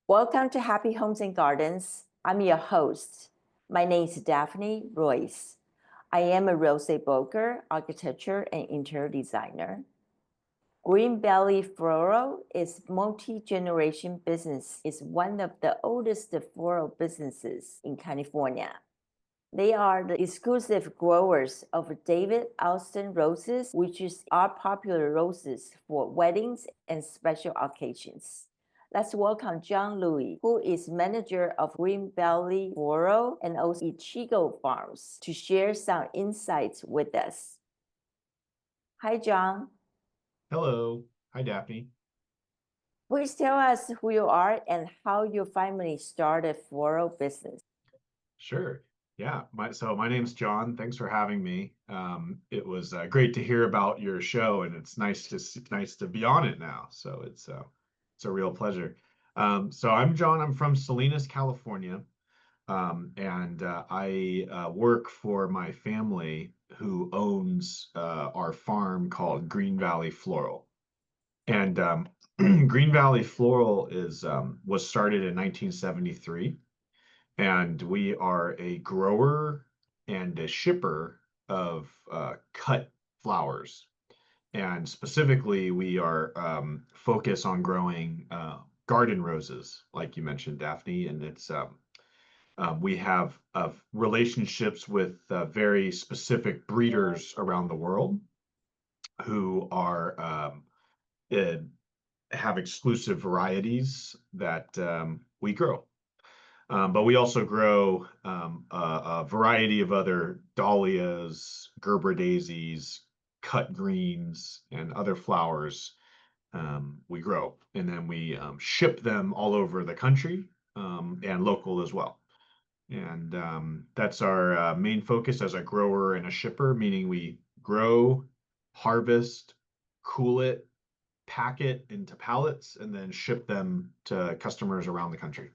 Welcome to Happy Homes and Gardens. I'm your host. My name is Daphne Royce. I am a real estate broker, architecture, and interior designer. Green Valley Floral is multi-generation business. It's one of the oldest floral businesses in California. They are the exclusive growers of David Alston roses, which are popular roses for weddings and special occasions. Let's welcome John Louie, who is manager of Green Valley Floral and also Ichigo Farms, to share some insights with us. Hi, John. Hello. Hi, Daphne. Please tell us who you are and how your family started floral business. Sure. Yeah. My name's John. Thanks for having me. It was great to hear about your show, and it's nice to be on it now. So it's a real pleasure. So I'm John. I'm from Salinas, California, and I work for my family who owns our farm called Green Valley Floral. And Green Valley Floral is was started in 1973, and we are a grower and a shipper of cut flowers. And specifically, we are focused on growing garden roses, like you mentioned, Daphne. And we have relationships with very specific breeders around the world who are uh, have exclusive varieties that we grow. But we also grow a variety of other dahlias, Gerber daisies, cut greens, and other flowers we grow. And then we ship them all over the country and local as well. And that's our main focus as a grower and a shipper, meaning we grow, harvest, cool it, pack it into pallets, and then ship them to customers around the country.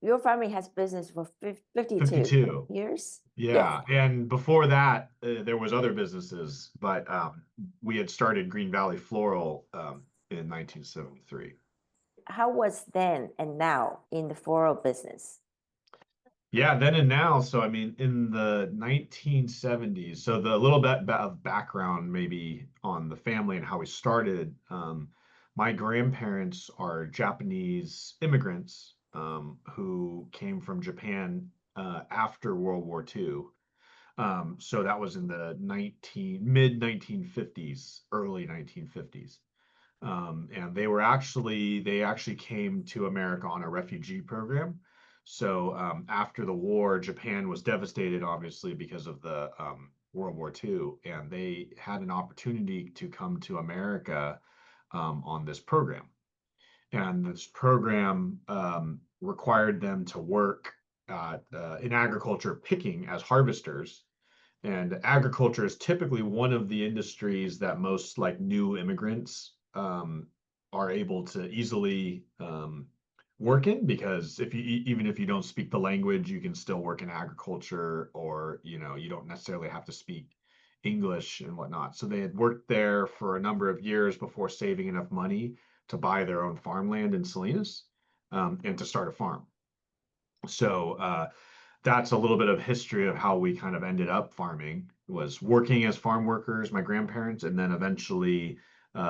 Your family has business for 52 52. years? Yes. Yeah. And before that, there was other businesses, but we had started Green Valley Floral in 1973. How was then and now in the floral business? Yeah, then and now. So, I mean, in the 1970s, so the little bit of background maybe on the family and how we started. My grandparents are Japanese immigrants who came from Japan after World War II. So that was in the mid 1950s, early 1950s. And they actually came to America on a refugee program. So after the war, Japan was devastated, obviously, because of the World War II, and they had an opportunity to come to America on this program. And this program required them to work in agriculture, picking as harvesters. And agriculture is typically one of the industries that most like new immigrants are able to easily work in because even if you don't speak the language, you can still work in agriculture, or you don't necessarily have to speak English and whatnot. So they had worked there for a number of years before saving enough money to buy their own farmland in Salinas and to start a farm. So that's a little bit of history of how we kind of ended up farming, was working as farm workers, my grandparents, and then eventually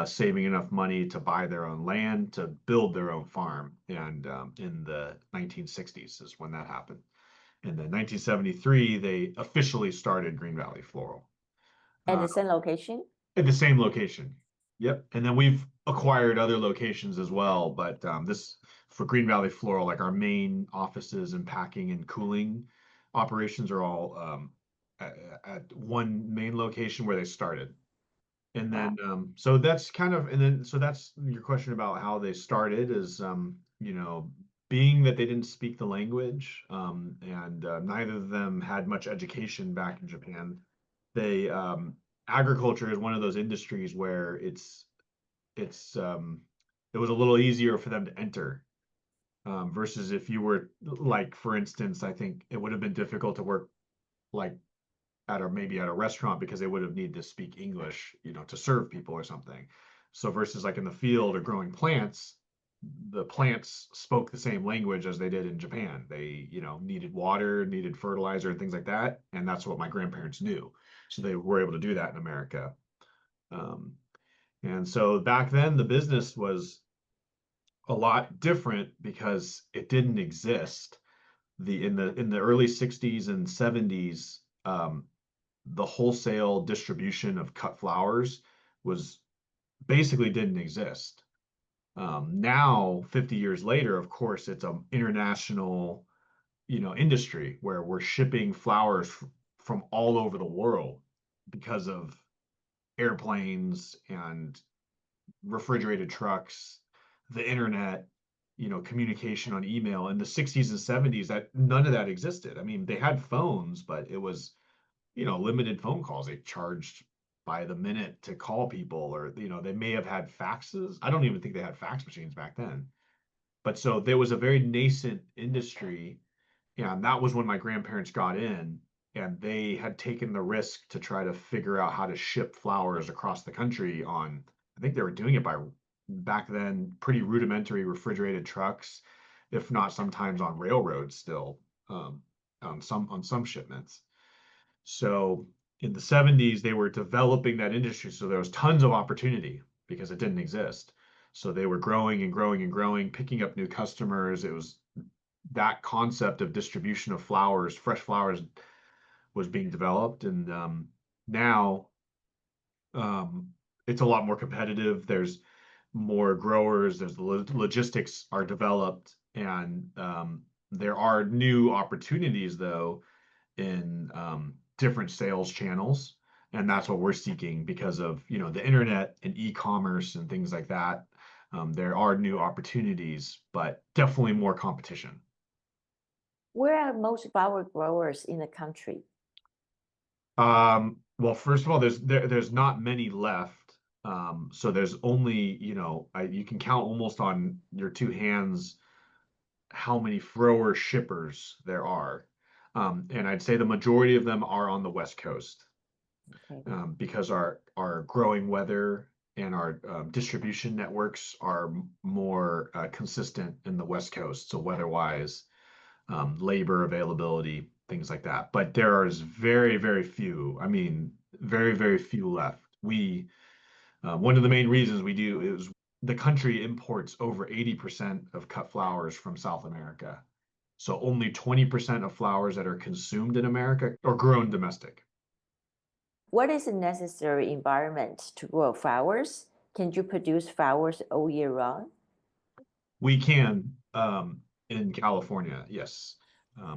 saving enough money to buy their own land to build their own farm. And in the 1960s is when that happened. And then 1973, they officially started Green Valley Floral At uh, the same location? at the same location. Yep. And then we've acquired other locations as well. But this for Green Valley Floral, like our main offices and packing and cooling operations are all at one main location where they started. And then Wow. so that's kind of and then so that's your question about how they started is being that they didn't speak the language and neither of them had much education back in Japan. They agriculture is one of those industries where it's it was a little easier for them to enter versus if you were like, for instance, I think it would have been difficult to work like maybe at a restaurant because they would have needed to speak English, to serve people or something. So versus like in the field or growing plants, the plants spoke the same language as they did in Japan. They, needed water, needed fertilizer, and things like that. And that's what my grandparents knew. So they were able to do that in America. Um, and so back then, the business was a lot different because it didn't exist. In the early 60s and 70s, the wholesale distribution of cut flowers was basically didn't exist. Now, 50 years later, of course, it's an international, industry where we're shipping flowers from all over the world because of airplanes and refrigerated trucks, the internet, communication on email. In the 60s and 70s, that none of that existed. I mean, they had phones, but it was, limited phone calls. They charged by the minute to call people, or, they may have had faxes. I don't even think they had fax machines back then. But so there was a very nascent industry, and that was when my grandparents got in, and they had taken the risk to try to figure out how to ship flowers across the country on, I think they were doing it by back then pretty rudimentary refrigerated trucks, if not sometimes on railroads still, on some shipments. So in the 70s, they were developing that industry. So there was tons of opportunity because it didn't exist. So they were growing and growing and growing, picking up new customers. It was that concept of distribution of flowers, fresh flowers, was being developed. And now um, it's a lot more competitive. There's more growers. There's the logistics are developed, and there are new opportunities though in different sales channels. And that's what we're seeking because of, the internet and e-commerce and things like that. There are new opportunities, but definitely more competition. Where are most flower growers in the country? Well, first of all, there's not many left. So there's only, you can count almost on your two hands how many grower shippers there are. And I'd say the majority of them are on the West Coast, Okay. because our growing weather and our distribution networks are more consistent in the West Coast. So weather-wise, labor availability, things like that. But there is very, very few. I mean, very, very few left. One of the main reasons we do is the country imports over 80% of cut flowers from South America. So only 20% of flowers that are consumed in America are grown domestic. What is the necessary environment to grow flowers? Can you produce flowers all year round? We can, in California, yes.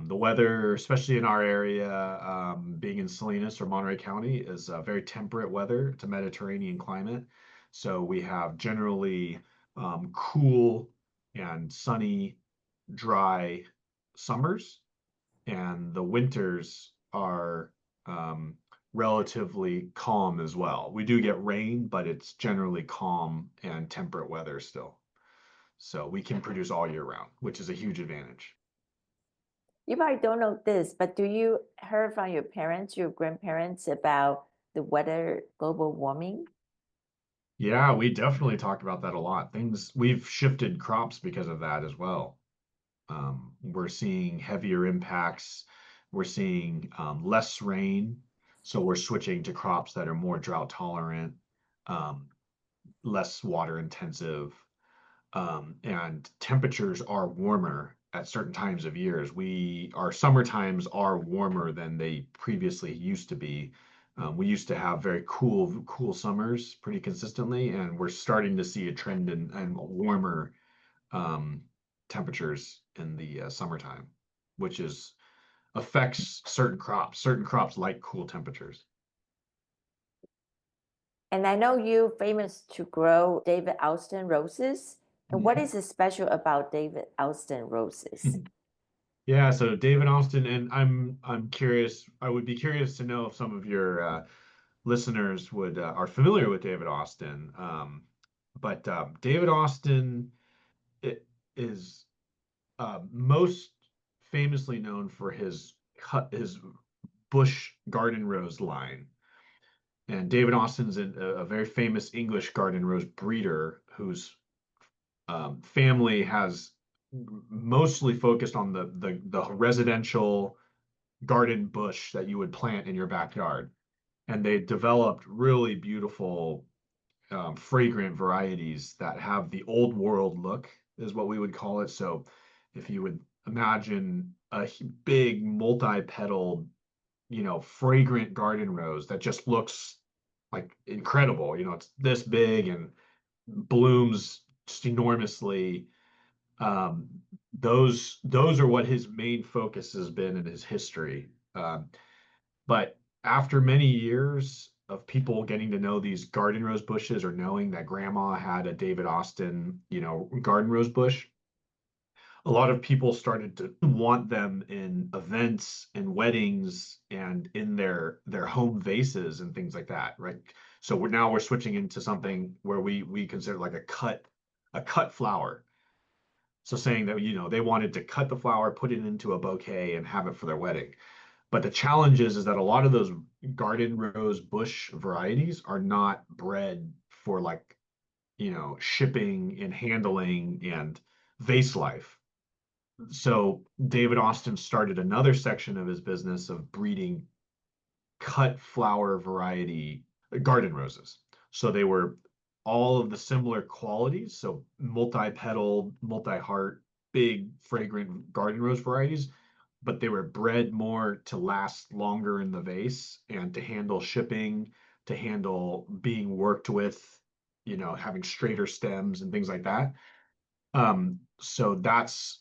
The weather, especially in our area, being in Salinas or Monterey County, is a very temperate weather. It's a Mediterranean climate. So we have generally cool and sunny, dry summers, and the winters are relatively calm as well. We do get rain, but it's generally calm and temperate weather still. So we can produce all year round, which is a huge advantage. You probably don't know this, but do you heard from your parents, your grandparents about the weather, global warming? Yeah, we definitely talked about that a lot. We've shifted crops because of that as well. We're seeing heavier impacts. We're seeing less rain. So we're switching to crops that are more drought tolerant, um, less water intensive, and temperatures are warmer at certain times of years. Our summer times are warmer than they previously used to be. We used to have very cool summers pretty consistently, and we're starting to see a trend in warmer um, temperatures in the summertime, which is affects certain crops. Certain crops like cool temperatures. And I know you famous to grow David Alston roses. And what is special about David Alston roses? Yeah, so David Austin, and I'm curious. I would be curious to know if some of your listeners would are familiar with David Austin. But David Austin is most famously known for his Bush garden rose line. And David Austin's a very famous English garden rose breeder who's family has mostly focused on the residential garden bush that you would plant in your backyard. And they developed really beautiful, fragrant varieties that have the old world look, is what we would call it. So if you would imagine a big multi-petaled, fragrant garden rose that just looks like incredible. It's this big and blooms just enormously. Um, those are what his main focus has been in his history. But after many years of people getting to know these garden rose bushes or knowing that grandma had a David Austin, garden rose bush, a lot of people started to want them in events and weddings and in their home vases and things like that, right? So we're switching into something where we consider like a cut flower. So saying that, they wanted to cut the flower, put it into a bouquet and have it for their wedding. But the challenge is that a lot of those garden rose bush varieties are not bred for like, shipping and handling and vase life. So David Austin started another section of his business of breeding cut flower variety garden roses. So they were all of the similar qualities, so multi-petaled, multi-heart, big, fragrant garden rose varieties, but they were bred more to last longer in the vase and to handle shipping, to handle being worked with, having straighter stems and things like that. So that's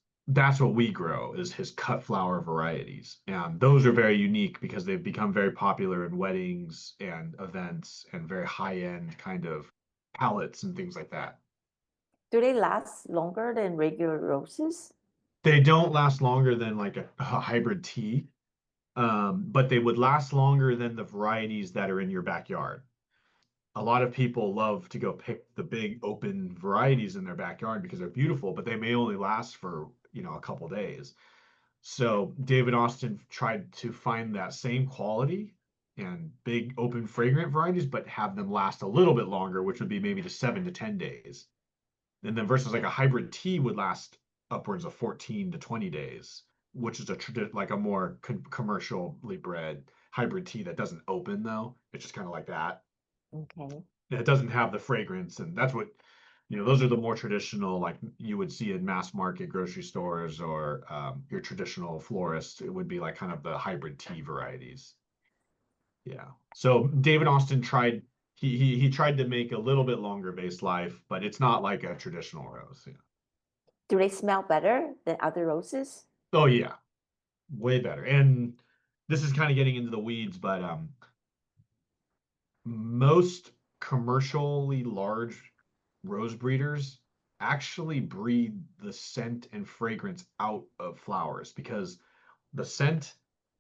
what we grow is his cut flower varieties. And those are very unique because they've become very popular in weddings and events and very high-end kind of palettes and things like that. Do they last longer than regular roses? They don't last longer than like a hybrid tea, but they would last longer than the varieties that are in your backyard. A lot of people love to go pick the big open varieties in their backyard because they're beautiful, but they may only last for, a couple days. So David Austin tried to find that same quality and big open fragrant varieties, but have them last a little bit longer, which would be maybe to 7 to 10 days. And then versus like a hybrid tea would last upwards of 14 to 20 days, which is like a more commercially bred hybrid tea that doesn't open though. It's just kind of like that. Okay. It doesn't have the fragrance, and that's what, those are the more traditional, like you would see in mass market grocery stores or your traditional florist. It would be like kind of the hybrid tea varieties. Yeah. So David Austin tried. He tried to make a little bit longer vase life, but it's not like a traditional rose. Yeah. Do they smell better than other roses? Oh yeah, way better. And this is kind of getting into the weeds, but most commercially large rose breeders actually breed the scent and fragrance out of flowers because the scent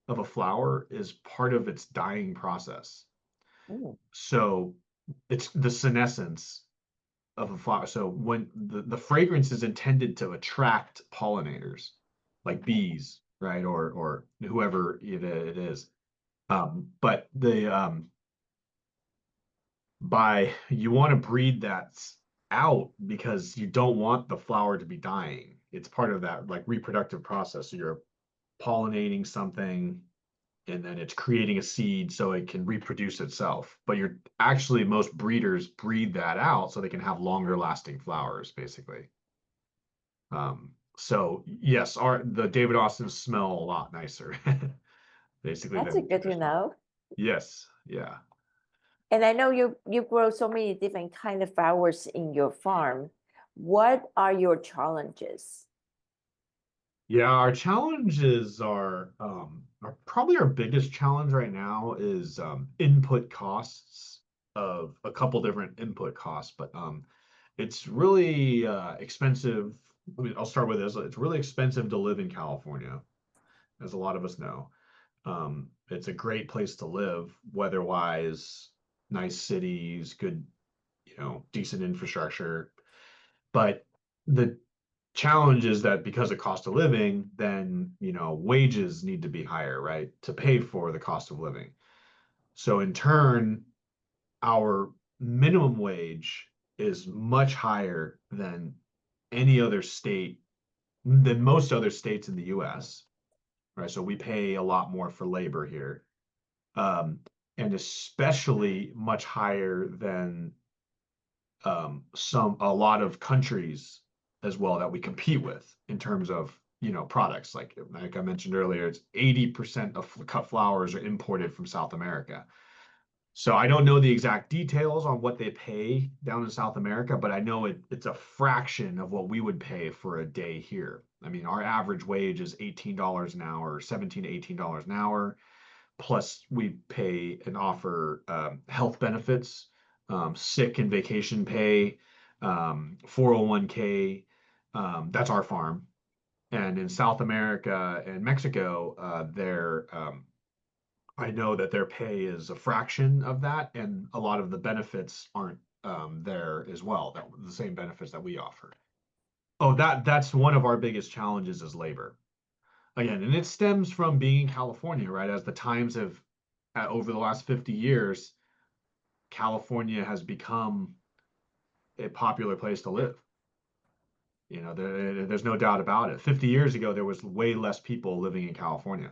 of a flower is part of its dying process. Mm, So it's the senescence of a flower. So when the fragrance is intended to attract pollinators, like okay. bees, right? Or whoever it is. But you want to breed that out because you don't want the flower to be dying. It's part of that like reproductive process. So you're pollinating something and then it's creating a seed so it can reproduce itself. But you're actually most breeders breed that out so they can have longer lasting flowers, basically. So yes, the David Austins smell a lot nicer, basically That's a than good to traditional. know. Yes, yeah. And I know you grow so many different kind of flowers in your farm. What are your challenges? Yeah, our challenges are probably our biggest challenge right now is input costs of a couple different input costs, but it's really expensive. I mean, I'll start with this. It's really expensive to live in California, as a lot of us know. It's a great place to live, weather-wise, nice cities, good, decent infrastructure. But the challenge is that because of cost of living, then, wages need to be higher, right? To pay for the cost of living. So in turn, our minimum wage is much higher than any other state than most other states in the US, right? So we pay a lot more for labor here, um, and especially much higher than a lot of countries as well that we compete with in terms of products. Like I mentioned earlier, it's 80% of cut flowers are imported from South America. So I don't know the exact details on what they pay down in South America, but I know it's a fraction of what we would pay for a day here. I mean, our average wage is $18 an hour, 17 to $18 an hour. Plus, we pay and offer health benefits, sick and vacation pay, 401k. That's our farm. And in South America and Mexico, I know that their pay is a fraction of that, and a lot of the benefits aren't there as well. That the same benefits that we offer. Oh, that's one of our biggest challenges is labor. Again, and it stems from being in California, right? As the times have over the last 50 years, California has become a popular place to live. There's no doubt about it. 50 years ago, there was way less people living in California.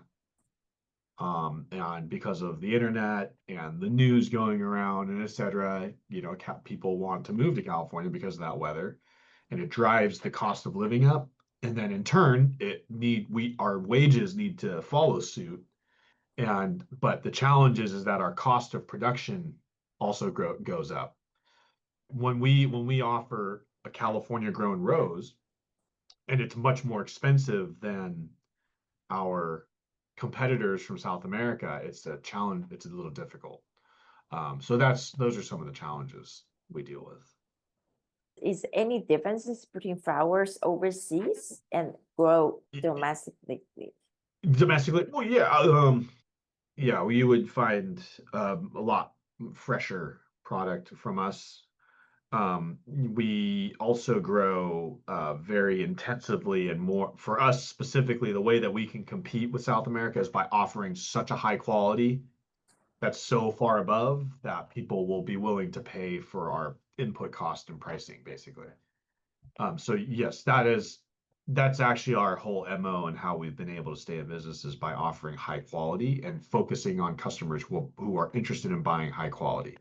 And because of the internet and the news going around and et cetera, people want to move to California because of that weather, and it drives the cost of living up. And then in turn, our wages need to follow suit. But the challenge is that our cost of production also goes up. When we offer a California grown rose, and it's much more expensive than our competitors from South America, it's a challenge. It's a little difficult. So those are some of the challenges we deal with. Is any differences between flowers overseas and grow domestically? Domestically, well, yeah, we would find a lot fresher product from us. We also grow very intensively and more for us specifically. The way that we can compete with South America is by offering such a high quality that's so far above that people will be willing to pay for our input cost and pricing, basically. So yes, that's actually our whole MO and how we've been able to stay in business is by offering high quality and focusing on customers who are interested in buying high quality.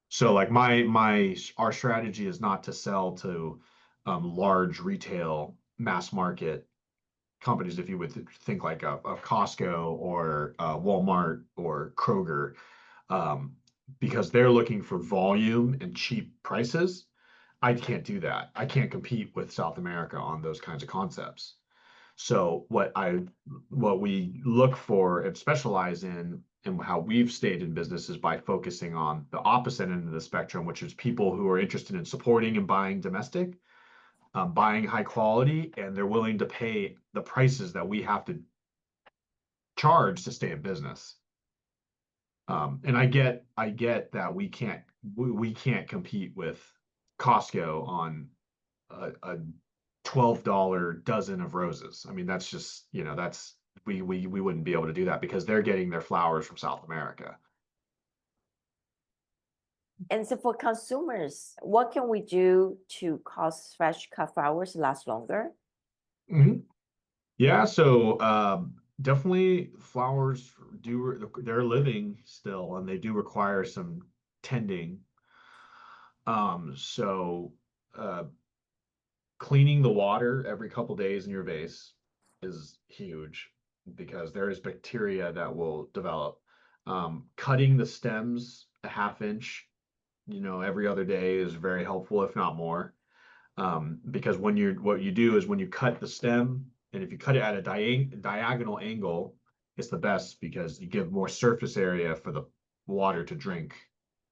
So like our strategy is not to sell to large retail mass market companies, if you would think like of Costco or Walmart or Kroger, because they're looking for volume and cheap prices. I can't do that. I can't compete with South America on those kinds of concepts. So what we look for and specialize in and how we've stayed in business is by focusing on the opposite end of the spectrum, which is people who are interested in supporting and buying domestic, buying high quality, and they're willing to pay the prices that we have to charge to stay in business. And I get that we can't compete with Costco on a $12 dozen of roses. I mean, that's just, that's we wouldn't be able to do that because they're getting their flowers from South America. And so for consumers, what can we do to cause fresh cut flowers last longer? Mhm. Yeah, so definitely flowers they're living still and they do require some tending. So cleaning the water every couple days in your vase is huge because there is bacteria that will develop. Cutting the stems a half inch, every other day is very helpful, if not more. Because what you do is when you cut the stem, and if you cut it at a diagonal angle, it's the best because you give more surface area for the water to drink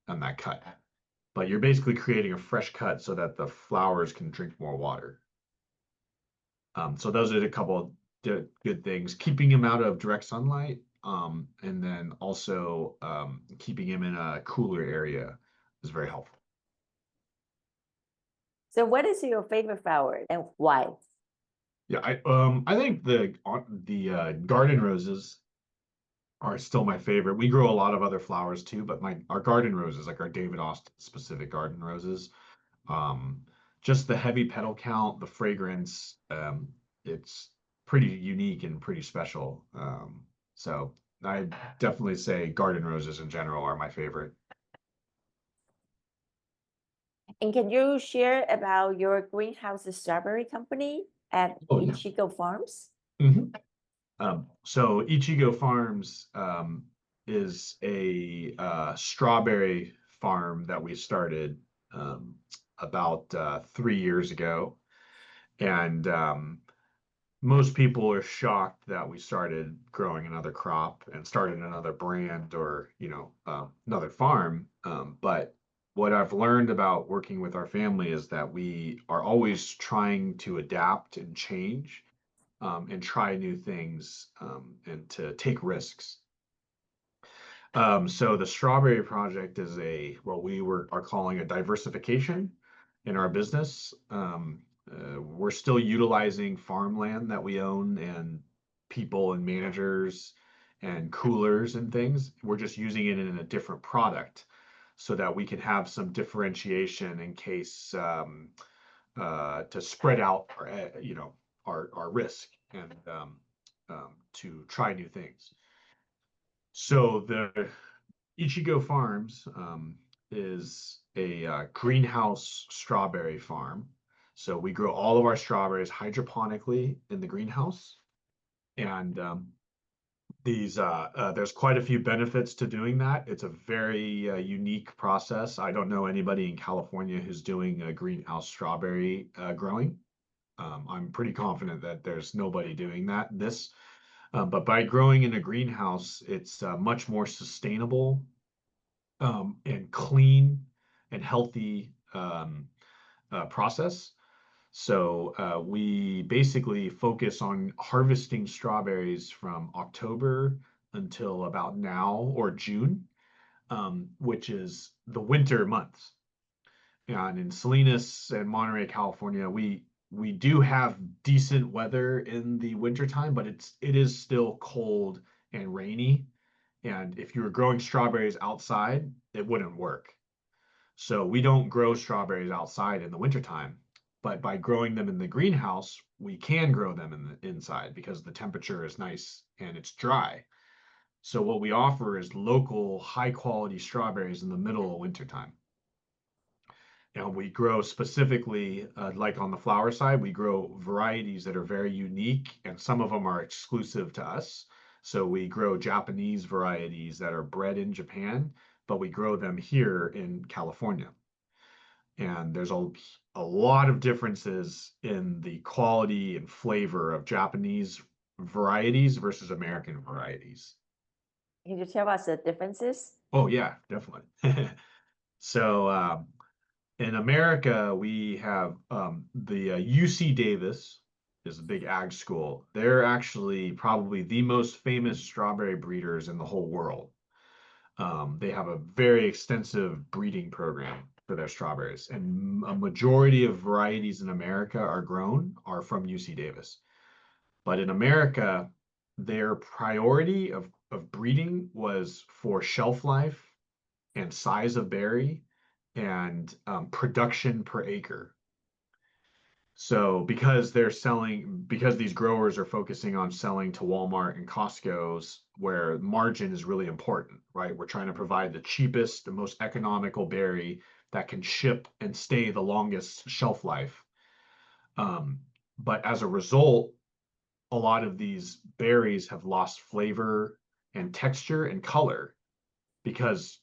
on that cut. But you're basically creating a fresh cut so that the flowers can drink more water. So those are a couple of good things. Keeping them out of direct sunlight, and then also keeping them in a cooler area is very helpful. So what is your favorite flower and why? Yeah, I think the garden roses are still my favorite. We grow a lot of other flowers too, but our garden roses, like our David Austin specific garden roses, um, just the heavy petal count, the fragrance, it's pretty unique and pretty special. So I definitely say garden roses in general are my favorite. And can you share about your greenhouse strawberry company at Oh yeah. Ichigo Farms? Mhm. So Ichigo Farms is a strawberry farm that we started about 3 years ago, and most people are shocked that we started growing another crop and started another brand or another farm. But what I've learned about working with our family is that we are always trying to adapt and change and try new things and to take risks. So the strawberry project is what are calling a diversification in our business. We're still utilizing farmland that we own and people and managers and coolers and things. We're just using it in a different product so that we can have some differentiation in case to spread out our risk and to try new things. So the Ichigo Farms is a greenhouse strawberry farm. So we grow all of our strawberries hydroponically in the greenhouse, and there's quite a few benefits to doing that. It's a very unique process. I don't know anybody in California who's doing a greenhouse strawberry growing. I'm pretty confident that there's nobody doing this. But by growing in a greenhouse, it's much more sustainable and clean and healthy process. So we basically focus on harvesting strawberries from October until about now or June, which is the winter months. And in Salinas and Monterey, California, we do have decent weather in the wintertime, but it is still cold and rainy. And if you were growing strawberries outside, it wouldn't work. So we don't grow strawberries outside in the wintertime, but by growing them in the greenhouse, we can grow them in the inside because the temperature is nice and it's dry. So what we offer is local high quality strawberries in the middle of wintertime. And we grow specifically, like on the flower side, we grow varieties that are very unique, and some of them are exclusive to us. So we grow Japanese varieties that are bred in Japan, but we grow them here in California. And there's a lot of differences in the quality and flavor of Japanese varieties versus American varieties. Can you tell us the differences? Oh, yeah, definitely. So, in America, we have the UC Davis is a big ag school. They're actually probably the most famous strawberry breeders in the whole world. They have a very extensive breeding program for their strawberries, and a majority of varieties in America are from UC Davis. But in America, their priority of breeding was for shelf life and size of berry and production per acre. So because these growers are focusing on selling to Walmart and Costco's where margin is really important, right? We're trying to provide the cheapest, the most economical berry that can ship and stay the longest shelf life. Um, but as a result, a lot of these berries have lost flavor and texture and color because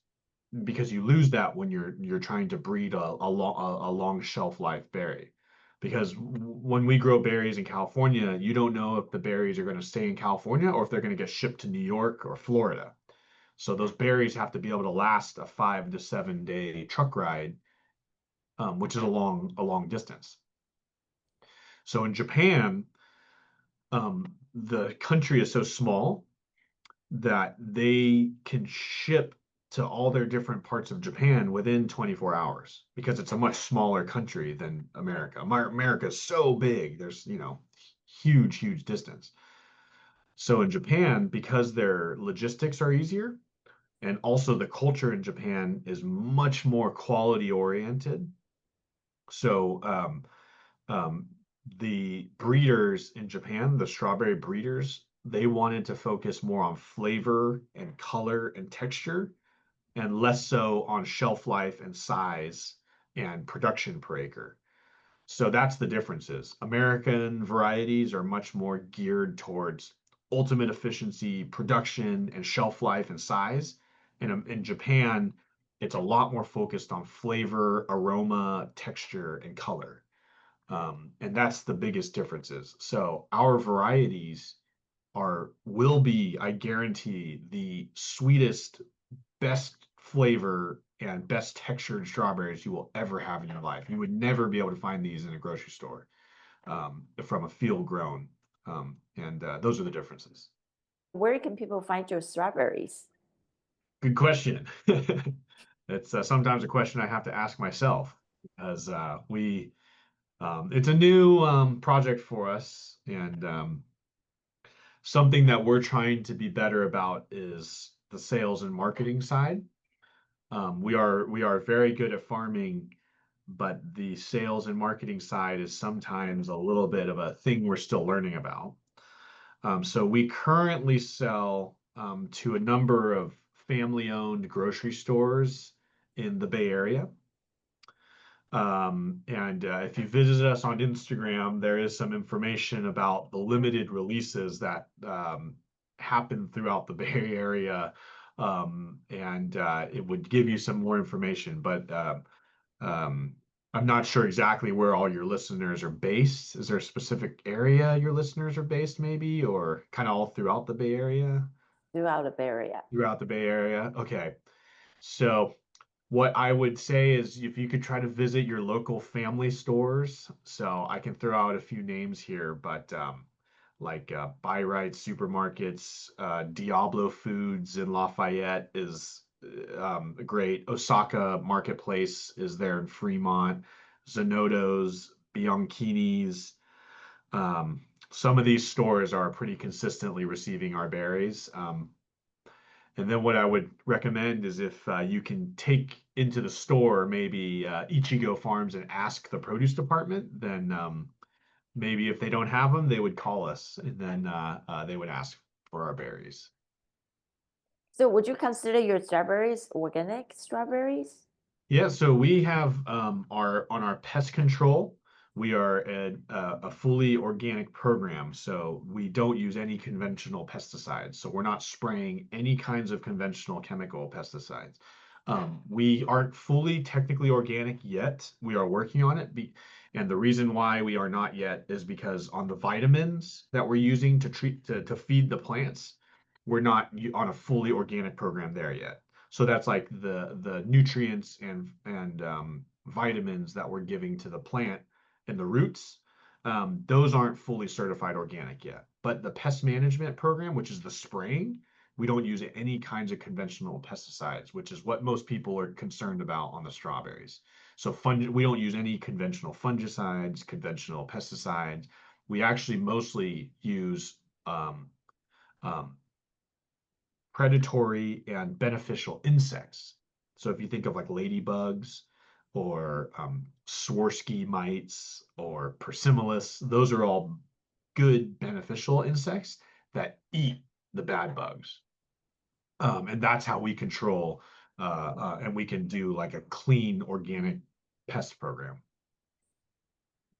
you lose that when you're trying to breed a long shelf life berry. Because when we grow berries in California, you don't know if the berries are going to stay in California or if they're going to get shipped to New York or Florida. So those berries have to be able to last a 5 to 7 day truck ride, which is a long distance. So in Japan, the country is so small that they can ship to all their different parts of Japan within 24 hours because it's a much smaller country than America. America is so big, there's, huge, huge distance. So in Japan, because their logistics are easier, and also the culture in Japan is much more quality oriented, So um, the breeders in Japan, the strawberry breeders, they wanted to focus more on flavor and color and texture and less so on shelf life and size and production per acre. So that's the differences. American varieties are much more geared towards ultimate efficiency, production, and shelf life and size. And in Japan, it's a lot more focused on flavor, aroma, texture, and color. And that's the biggest differences. So our varieties will be, I guarantee, the sweetest, best flavor and best textured strawberries you will ever have in your life. You would never be able to find these in a grocery store from a field grown. And those are the differences. Where can people find your strawberries? Good question. It's sometimes a question I have to ask myself because it's a new project for us, and something that we're trying to be better about is the sales and marketing side. We are very good at farming, but the sales and marketing side is sometimes a little bit of a thing we're still learning about. So we currently sell to a number of family-owned grocery stores in the Bay Area. And if you visit us on Instagram, there is some information about the limited releases that happen throughout the Bay Area. And it would give you some more information, but um, I'm not sure exactly where all your listeners are based. Is there a specific area your listeners are based, maybe, or kind of all throughout the Bay Area? Throughout the Bay Area. Throughout the Bay Area. Okay. So what I would say is if you could try to visit your local family stores. So I can throw out a few names here, but like Buy Right Supermarkets, Diablo Foods in Lafayette is great. Osaka Marketplace is there in Fremont. Zanotto's, Bianchini's. Some of these stores are pretty consistently receiving our berries. And then what I would recommend is if you can take into the store maybe Ichigo Farms and ask the produce department, then maybe if they don't have them, they would call us and then they would ask for our berries. So would you consider your strawberries organic strawberries? Yeah, so we have our pest control. We are a fully organic program, so we don't use any conventional pesticides. So we're not spraying any kinds of conventional chemical pesticides. We aren't fully technically organic yet. We are working on it. And the reason why we are not yet is because on the vitamins that we're using to feed the plants, we're not on a fully organic program there yet. So that's like the nutrients and vitamins that we're giving to the plant and the roots. Those aren't fully certified organic yet. But the pest management program, which is the spraying, we don't use any kinds of conventional pesticides, which is what most people are concerned about on the strawberries. So we don't use any conventional fungicides, conventional pesticides. We actually mostly use um, predatory and beneficial insects. So if you think of like ladybugs or Swarovski mites or Persimmilus, those are all good beneficial insects that eat the bad bugs. And that's how we control and we can do like a clean organic pest program.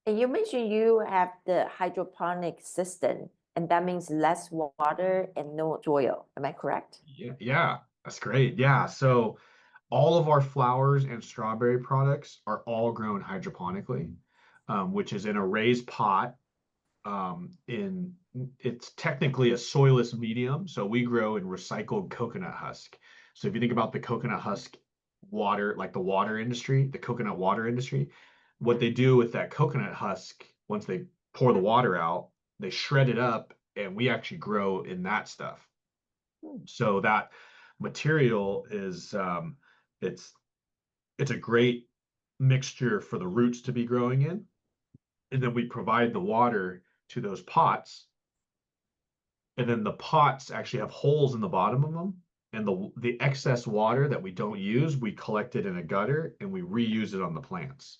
And you mentioned you have the hydroponic system, and that means less water and no soil. Am I correct? Yeah, that's great. Yeah, so all of our flowers and strawberry products are all grown hydroponically, which is in a raised pot. In It's technically a soilless medium, so we grow in recycled coconut husk. So if you think about the coconut husk water, like the water industry, the coconut water industry, what they do with that coconut husk, once they pour the water out, they shred it up, and we actually grow in that stuff. Hmm. So that material is it's it's a great mixture for the roots to be growing in. And then we provide the water to those pots. And then the pots actually have holes in the bottom of them. And the excess water that we don't use, we collect it in a gutter and we reuse it on the plants.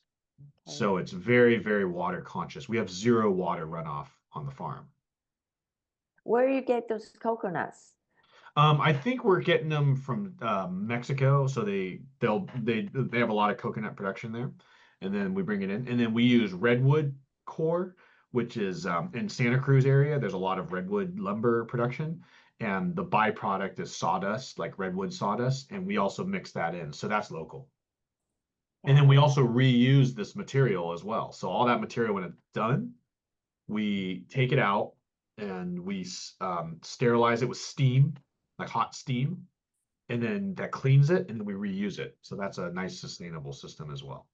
Okay. So it's very, very water conscious. We have zero water runoff on the farm. Where do you get those coconuts? I think we're getting them from Mexico, so they have a lot of coconut production there, and then we bring it in, and then we use redwood core, which is in Santa Cruz area. There's a lot of redwood lumber production, and the byproduct is sawdust, like redwood sawdust, and we also mix that in, so that's local. And then Got we it. also reuse this material as well. So all that material, when it's done, we take it out and we sterilize it with steam, like hot steam, and then that cleans it, and then we reuse it. So that's a nice sustainable system as well.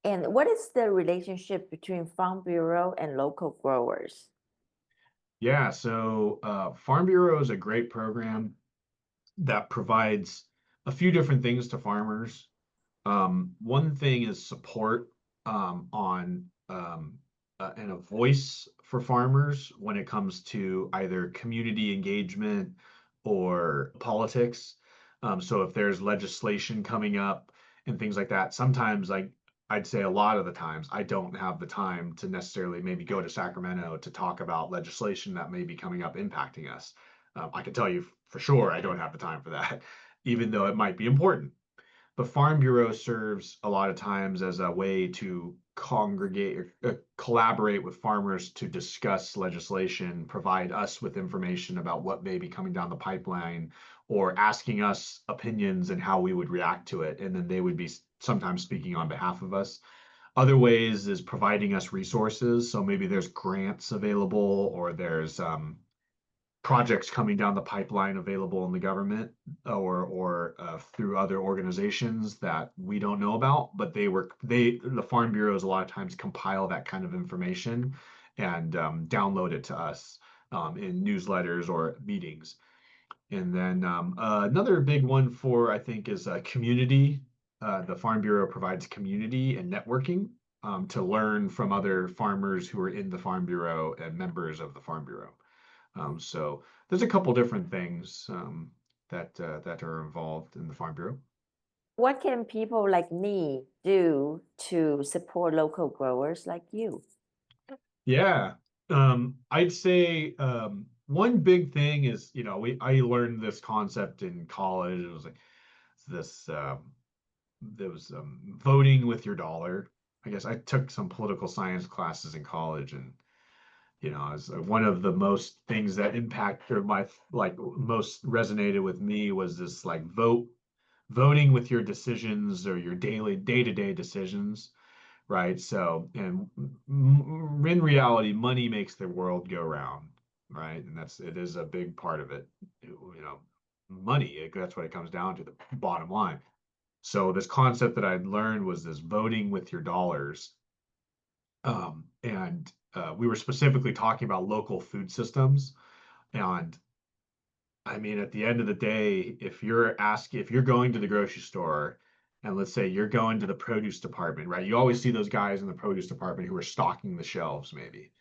And what is the relationship between Farm Bureau and local growers? Yeah, so Farm Bureau is a great program that provides a few different things to farmers. One thing is support on and a voice for farmers when it comes to either community engagement or politics. So if there's legislation coming up and things like that, sometimes like I'd say a lot of the times I don't have the time to necessarily maybe go to Sacramento to talk about legislation that may be coming up impacting us. I can tell you for sure I don't have the time for that, even though it might be important. But Farm Bureau serves a lot of times as a way to congregate or collaborate with farmers to discuss legislation, provide us with information about what may be coming down the pipeline, or asking us opinions and how we would react to it. And then they would be sometimes speaking on behalf of us. Other ways is providing us resources. So maybe there's grants available or there's projects coming down the pipeline available in the government or through other organizations that we don't know about, but the farm bureaus a lot of times compile that kind of information and download it to us in newsletters or meetings. And then another big one for I think is community. The Farm Bureau provides community and networking to learn from other farmers who are in the Farm Bureau and members of the Farm Bureau. So there's a couple different things that are involved in the Farm Bureau. What can people like me do to support local growers like you? Yeah, I'd say one big thing is, I learned this concept in college. It was like this, there was voting with your dollar. I guess I took some political science classes in college, and as one of the most things that impacted my like most resonated with me was this like voting with your decisions or your daily day-to-day decisions, right? So, and in reality, money makes the world go round, right? And it is a big part of it. Money, that's what it comes down to, the bottom line. So this concept that I'd learned was this voting with your dollars. And we were specifically talking about local food systems. And I mean, at the end of the day, if you're going to the grocery store and let's say you're going to the produce department, right? You always see those guys in the produce department who are stocking the shelves, maybe,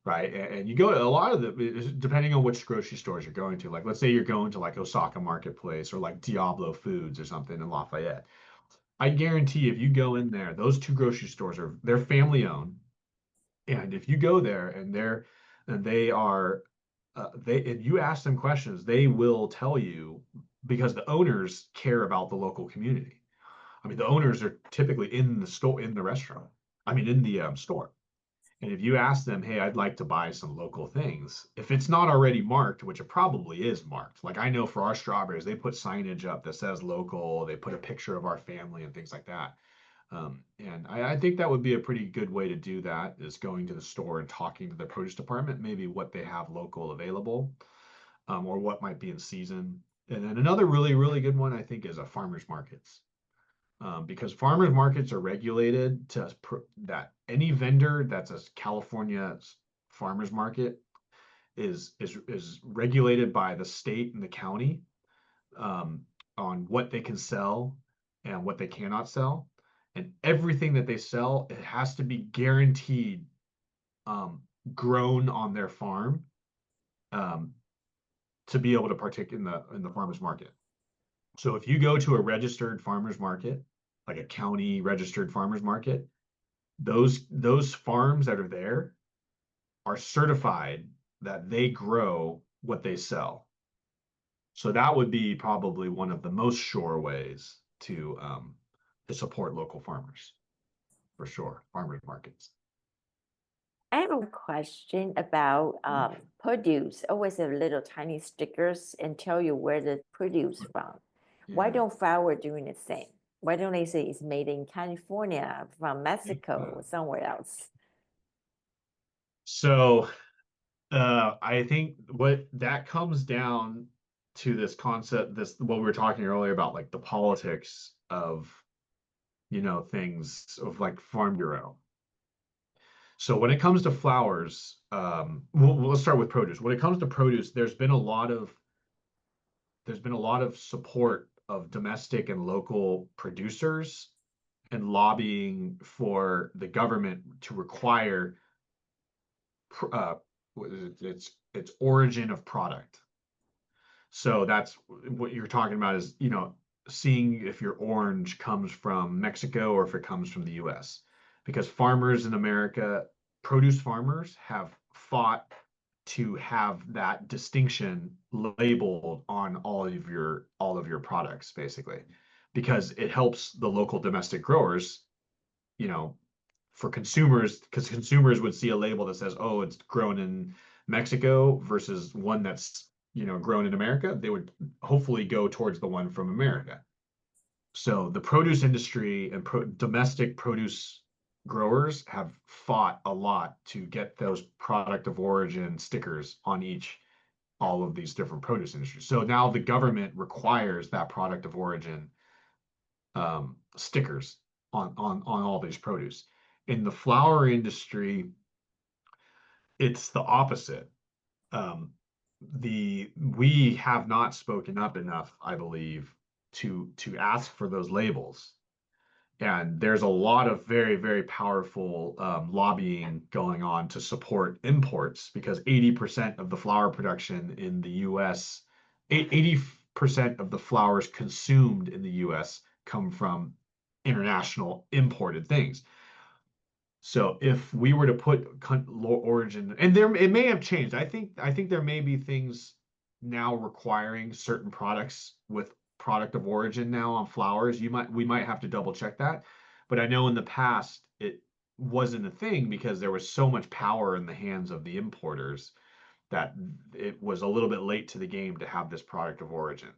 right? And you go to a lot of the, depending on which grocery stores you're going to, like, let's say you're going to like Osaka Marketplace or like Diablo Foods or something in Lafayette. I guarantee if you go in there, those two grocery stores they're family owned. And if you go there and they are and you ask them questions, they will tell you because the owners care about the local community. I mean, the owners are typically in the store, in the restaurant. I mean, in the store. And if you ask them, hey, I'd like to buy some local things, if it's not already marked, which it probably is marked, like I know for our strawberries, they put signage up that says local, they put a picture of our family and things like that. And I think that would be a pretty good way to do that is going to the store and talking to the produce department, maybe what they have local available, or what might be in season. And then another really, really good one I think is a farmers markets. Because farmers markets are regulated that any vendor that's a California farmers market is regulated by the state and the county um, on what they can sell and what they cannot sell. And everything that they sell, it has to be guaranteed um, grown on their farm um, to be able to partake in the farmers market. So if you go to a registered farmers market, like a county registered farmers market, those farms that are there are certified that they grow what they sell. So that would be probably one of the most sure ways to support local farmers, for sure, farmers markets. I have a question about produce. Always have little tiny stickers and tell you where the produce from. Why Yeah. don't flower doing the same? Why don't they say it's made in California, from Mexico, or somewhere else? So I think what that comes down to this concept, this what we were talking earlier about, like the politics of, things of like Farm Bureau. So when it comes to flowers, let's start with produce. When it comes to produce, there's been a lot of support of domestic and local producers and lobbying for the government to require what is it? It's origin of product. So that's what you're talking about is, seeing if your orange comes from Mexico or if it comes from the US. Because farmers in America, produce farmers have fought to have that distinction labeled on all of your products, basically, because it helps the local domestic growers, you know, for consumers, because consumers would see a label that says, oh, it's grown in Mexico versus one that's, grown in America. They would hopefully go towards the one from America. So the produce industry and domestic produce growers have fought a lot to get those product of origin stickers on all of these different produce industries. So now the government requires that product of origin stickers on all these produce. In the flower industry, it's the opposite. Um, we have not spoken up enough, I believe, to ask for those labels. And there's a lot of very, very powerful lobbying going on to support imports because 80% of the flower production in the US, 80% of the flowers consumed in the US come from international imported things. So if we were to put origin, and it may have changed. I think there may be things now requiring certain products with product of origin now on flowers. We might have to double check that. But I know in the past it wasn't a thing because there was so much power in the hands of the importers that it was a little bit late to the game to have this product of origin.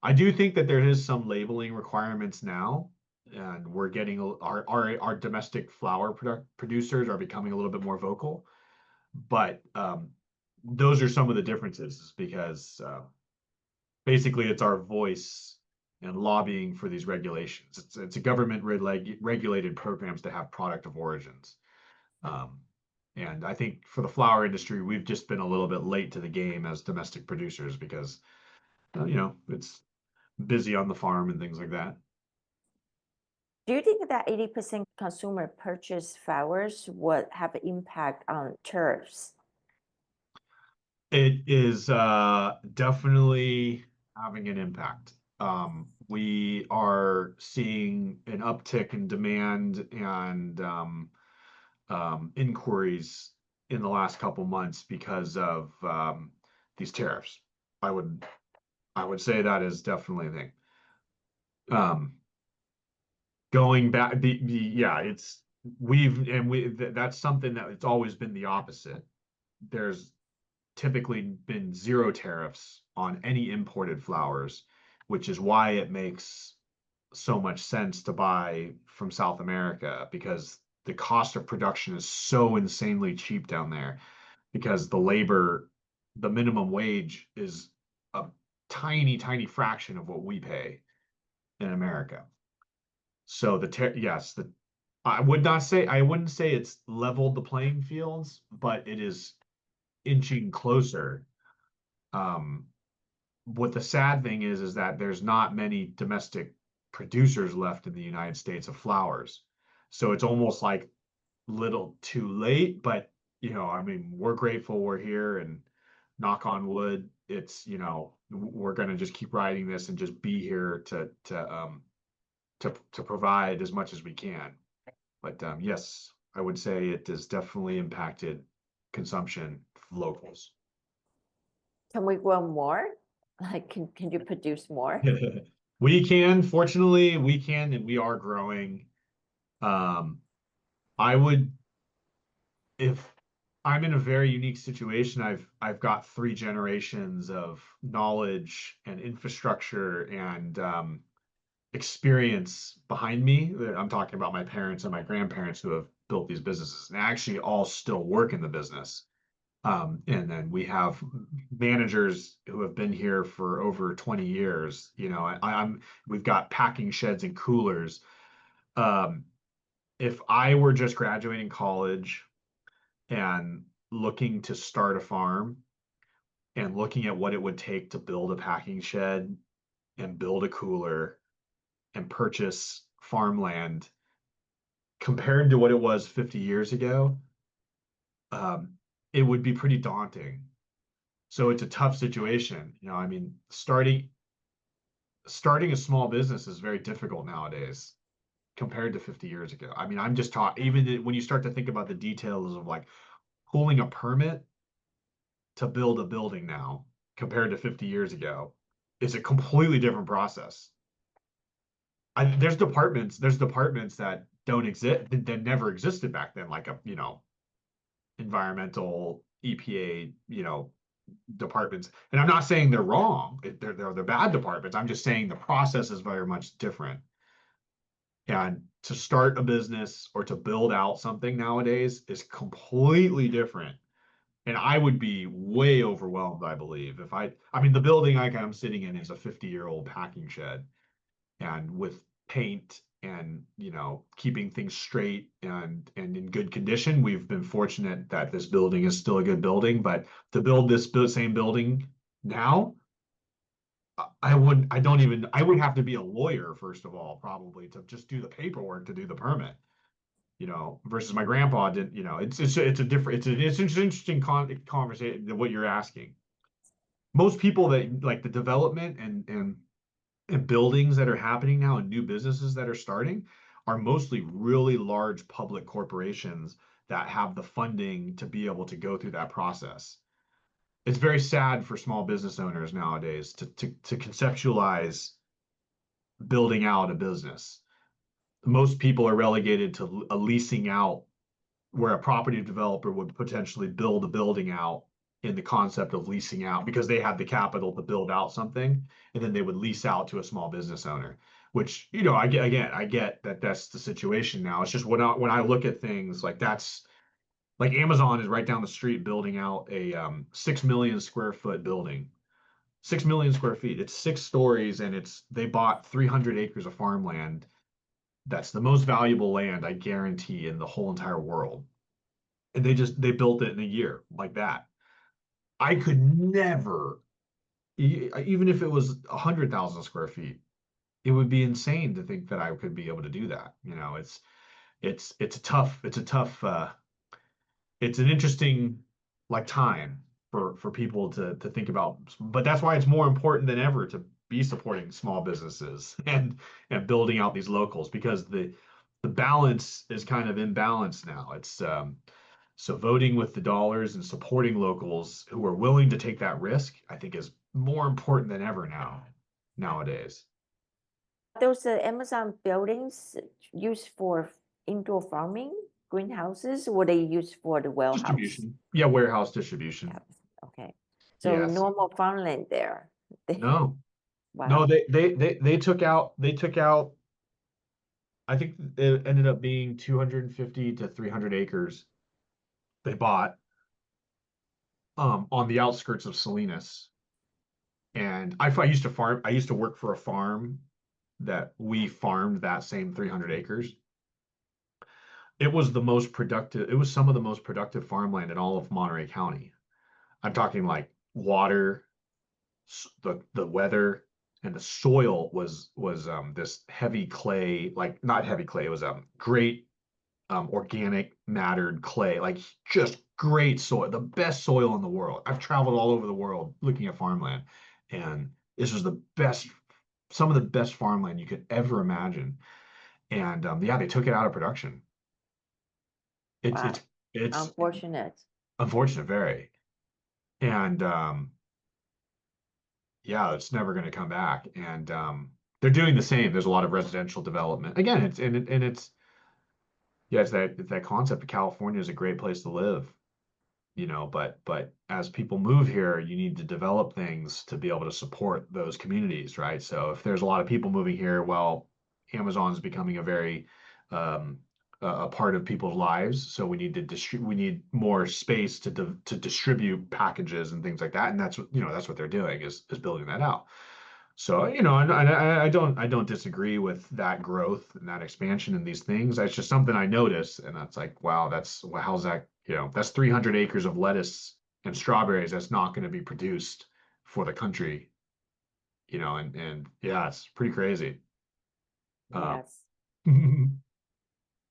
I do think that there is some labeling requirements now, and we're getting our domestic flower producers are becoming a little bit more vocal. But those are some of the differences because basically it's our voice and lobbying for these regulations. It's a government regulated programs to have product of origins. Um, and I think for the flower industry, we've just been a little bit late to the game as domestic producers because, it's busy on the farm and things like that. Do you think that 80% consumer purchase flowers would have an impact on tariffs? It is definitely having an impact. We are seeing an uptick in demand and inquiries in the last couple months because of these tariffs. I would I would say that is definitely a thing. Um, Going back, yeah, it's we've and we that's something that it's always been the opposite. There's typically been zero tariffs on any imported flowers, which is why it makes so much sense to buy from South America because the cost of production is so insanely cheap down there because the minimum wage is a tiny, tiny fraction of what we pay in America. So yes, I wouldn't say it's leveled the playing fields, but it is inching closer. Um, what the sad thing is that there's not many domestic producers left in the United States of flowers. So it's almost like little too late, but I mean, we're grateful we're here and knock on wood, we're gonna just keep riding this and just be here to provide as much as we can. But yes, I would say it has definitely impacted consumption of locals. Can we grow more? Like, can you produce more? We can, fortunately, we can, and we are growing. Um, I would, if I'm in a very unique situation, I've got 3 generations of knowledge and infrastructure and experience behind me. I'm talking about my parents and my grandparents who have built these businesses and actually all still work in the business. And then we have managers who have been here for over 20 years. You know, we've got packing sheds and coolers. Um, if I were just graduating college and looking to start a farm and looking at what it would take to build a packing shed and build a cooler and purchase farmland compared to what it was 50 years ago, um, it would be pretty daunting. So it's a tough situation. You know, I mean, starting a small business is very difficult nowadays compared to 50 years ago. I mean, I'm just taught, even when you start to think about the details of like pulling a permit to build a building now compared to 50 years ago is a completely different process. There's departments that don't exist that never existed back then, like environmental EPA, departments. And I'm not saying they're wrong. They're bad departments. I'm just saying the process is very much different. And to start a business or to build out something nowadays is completely different. And I would be way overwhelmed, I believe, if I mean, the building I'm sitting in is a 50-year-old packing shed, and with paint and keeping things straight and in good condition. We've been fortunate that this building is still a good building, but to build this same building now, I would have to be a lawyer first of all, probably to just do the paperwork to do the permit. Versus my grandpa didn't. It's a different. It's an interesting conversation what you're asking. Most people that like the development and buildings that are happening now and new businesses that are starting are mostly really large public corporations that have the funding to be able to go through that process. It's very sad for small business owners nowadays to conceptualize building out a business. Most people are relegated to a leasing out where a property developer would potentially build a building out in the concept of leasing out because they have the capital to build out something, and then they would lease out to a small business owner. Which I get that that's the situation now. It's just when I look at things like that's like Amazon is right down the street building out a 6 million square foot building, 6 million square feet. It's 6 stories, and they bought 300 acres of farmland. That's the most valuable land I guarantee in the whole entire world, and they built it in a year like that. I could never, even if it was 100,000 square feet, it would be insane to think that I could be able to do that. It's an interesting like time for people to think about. But that's why it's more important than ever to be supporting small businesses and building out these locals, because the balance is kind of imbalanced now. It's So voting with the dollars and supporting locals who are willing to take that risk, I think, is more important than ever nowadays. Those Amazon buildings used for indoor farming, greenhouses, or they used for the warehouse? Distribution. Yeah, warehouse distribution. Yeah. Okay. So Yes. normal farmland there. No. No, Wow. they took out, I think it ended up being 250 to 300 acres they bought on the outskirts of Salinas. And I used to farm, I used to work for a farm that we farmed that same 300 acres. It was some of the most productive farmland in all of Monterey County. I'm talking like water, the weather, and the soil was this heavy clay, like not heavy clay, it was great organic mattered clay, like just great soil, the best soil in the world. I've traveled all over the world looking at farmland, and this was some of the best farmland you could ever imagine. And yeah, they took it out of production. It's Wow. it's it's Unfortunate. unfortunate, very. And yeah, it's never going to come back. And they're doing the same. There's a lot of residential development. Again, it's yeah, it's that concept of California is a great place to live, but as people move here, you need to develop things to be able to support those communities, right? So if there's a lot of people moving here, well, Amazon's becoming a very um, a part of people's lives. So we need more space to distribute packages and things like that. And that's what they're doing is building that out. So, I don't disagree with that growth and that expansion in these things. It's just something I notice, and that's like, wow, well, how's that? That's 300 acres of lettuce and strawberries that's not going to be produced for the country, and yeah, it's pretty crazy. Um, Yes.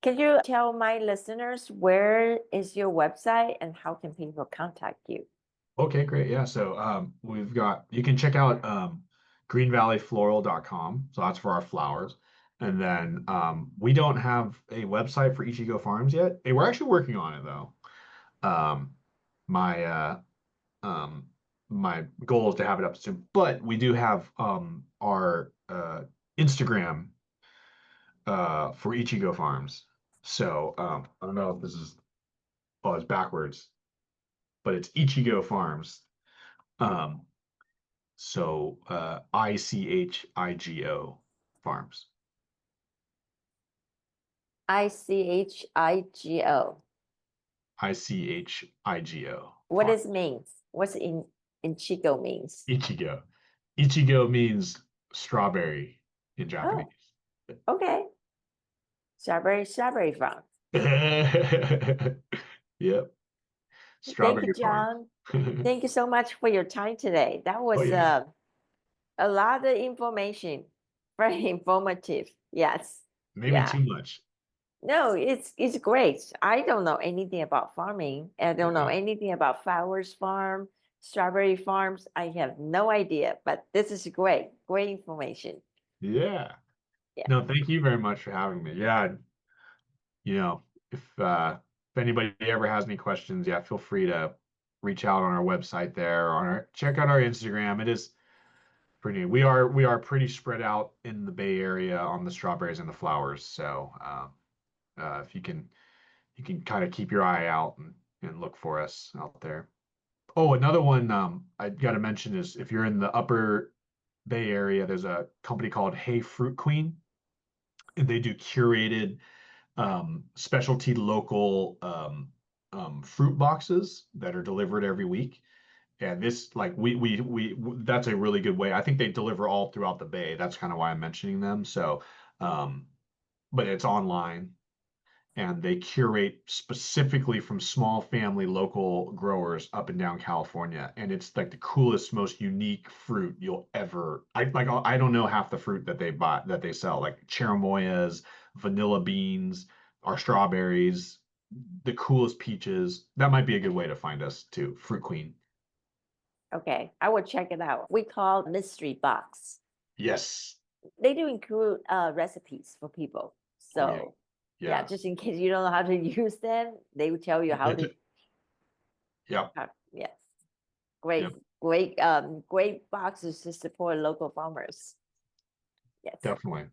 Can you tell my listeners where is your website and how can people contact you? Okay, great. Yeah. So you can check out greenvalleyfloral.com. So that's for our flowers. And then we don't have a website for Ichigo Farms yet. Hey, we're actually working on it though. Um, my um, my goal is to have it up soon, but we do have our Instagram for Ichigo Farms. So I don't know if this is it's backwards, but it's Ichigo Farms. Um, So Ichigo Farms. Ichigo. Ichigo What Farms. does it means? What's in Chico means? Ichigo. Ichigo means strawberry in Japanese. Oh, okay. Strawberry farm. Yep. Thank you, Strawberry farm. John. Thank you so much for your time today. That Oh was yeah. a lot of information. Very informative. Yes. Maybe Yeah. too much. No, it's great. I don't know anything about farming. I don't know Yeah. anything about flowers farm, strawberry farms. I have no idea, but this is great. Great information. Yeah. Yeah. No, thank you very much for having me. Yeah, you know, if anybody ever has any questions, yeah, feel free to reach out on our website there, check out our Instagram. It is pretty. We are pretty spread out in the Bay Area on the strawberries and the flowers. So if you can kind of keep your eye out and look for us out there. Oh, another one I got to mention is if you're in the Upper Bay Area, there's a company called Hey Fruit Queen, and they do curated specialty local fruit boxes that are delivered every week. And this, like, that's a really good way. I think they deliver all throughout the Bay. That's kind of why I'm mentioning them. So, um, but it's online and they curate specifically from small family local growers up and down California. And it's like the coolest, most unique fruit you'll ever. I don't know half the fruit that they sell, like cherimoyas, vanilla beans, our strawberries, the coolest peaches. That might be a good way to find us too. Fruit Queen. Okay. I will check it out. We call mystery box. Yes. They do include recipes for people. Oh yeah. So yeah, Yeah. just in case you don't know how to use them, they will tell you how to. Yep. Yes. Great, Yep. great boxes to support local farmers. Yes. Definitely.